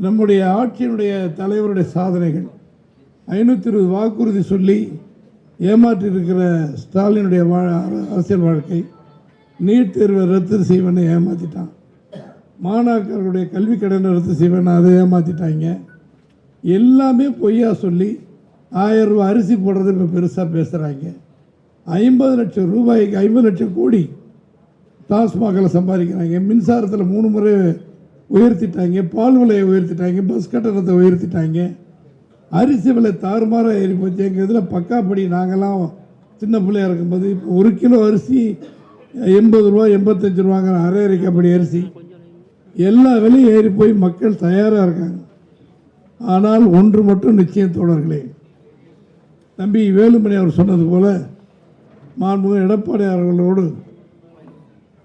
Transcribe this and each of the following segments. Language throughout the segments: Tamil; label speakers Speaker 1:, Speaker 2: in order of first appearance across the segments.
Speaker 1: நம்முடைய ஆட்சியினுடைய தலைவருடைய சாதனைகள் 520 வாக்குறுதி சொல்லி ஏமாற்றியிருக்கிற ஸ்டாலினுடைய அரசியல் வாழ்க்கை, நீட் தேர்வை ரத்து செய்வேன்னு ஏமாற்றிட்டான், மாணாக்கர்களுடைய கல்வி கடனை ரத்து செய்வேன்னு அதை ஏமாற்றிட்டாங்க. எல்லாமே பொய்யா சொல்லி 1000 ரூபாய் அரிசி போடுறது இப்போ பெருசாக பேசுகிறாங்க. 50 லட்சம் ரூபாய்க்கு 50 லட்சம் கோடி டாஸ்மாகில் சம்பாதிக்கிறாங்க. மின்சாரத்தில் 3 முறை உயர்த்திட்டாங்க, பால் விலையை உயர்த்திட்டாங்க, பஸ் கட்டணத்தை உயர்த்திட்டாங்க, அரிசி விலை தாறுமாறாக ஏறி போச்சு. எங்கள் இதில் பக்காப்படி நாங்கள்லாம் சின்ன பிள்ளையாக இருக்கும்போது இப்போ 1 கிலோ அரிசி 80 ரூபா 85 ரூபாங்கிற அரை அரைக்கப்படி அரிசி, எல்லா விலையும் ஏறி போய் மக்கள் தயாராக இருக்காங்க. ஆனால் ஒன்று மட்டும் நிச்சயம் தோழர்களே, தம்பி வேலுமணி அவர் சொன்னது போல் மாண்புமிகு எடப்பாடி அவர்களோடு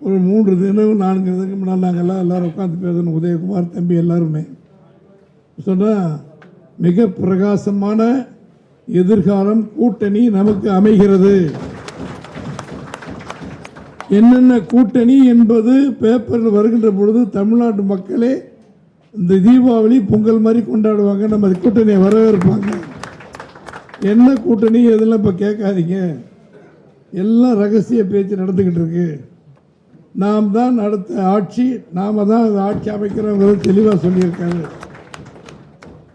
Speaker 1: ஒரு 3 தினம் 4 தினத்துக்கு முன்னால் நாங்கள்லாம் எல்லோரும் உட்காந்து பேசணும். உதயகுமார் தம்பி எல்லாருமே சொன்னால் மிக பிரகாசமான எதிர்காலம் கூட்டணி நமக்கு அமைகிறது. என்னென்ன கூட்டணி என்பது பேப்பரில் வருகின்ற பொழுது தமிழ்நாட்டு மக்களே இந்த தீபாவளி பொங்கல் மாதிரி கொண்டாடுவாங்க, நம்ம கூட்டணியை வரவேற்பாங்க. என்ன கூட்டணி எதெல்லாம் இப்போ கேட்காதீங்க, எல்லாம் ரகசிய பேச்சு நடந்துக்கிட்டு இருக்கு. நாம் தான் அடுத்த ஆட்சி, நாம் தான் ஆட்சி அமைக்கிறோங்கிறத தெளிவாக சொல்லியிருக்காங்க.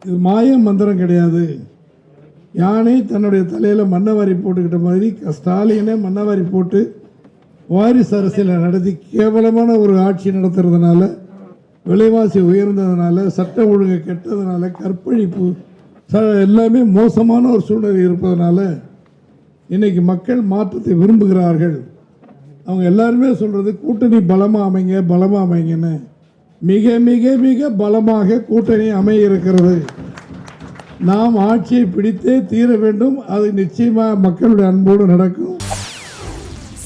Speaker 1: இது மாய மந்திரம் கிடையாது. யானை தன்னுடைய தலையில் மண்ணவாரி போட்டுக்கிட்ட மாதிரி ஸ்டாலினே மண்ணவாரி போட்டு வாரிசு அரசியலை நடத்தி கேவலமான ஒரு ஆட்சி நடத்துறதுனால, விலைவாசி உயர்ந்ததுனால, சட்ட ஒழுங்கு கெட்டதுனால, கற்பழிப்பு எல்லாமே மோசமான ஒரு சூழ்நிலை இருப்பதனால இன்னைக்கு மக்கள் மாற்றத்தை விரும்புகிறார்கள். அவங்க எல்லாருமே சொல்றது கூட்டணி பலமா அமைங்க பலமா அமைங்கன்னு. மிக மிக மிக பலமாக கூட்டணி அமைய இருக்கிறது. நாம் ஆட்சியை பிடித்தே தீர வேண்டும். அது நிச்சயமா மக்களுடைய அன்போடு நடக்கும்.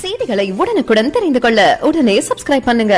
Speaker 2: செய்திகளை உடனுக்குடன் தெரிந்து கொள்ள உடனே சப்ஸ்கிரைப் பண்ணுங்க.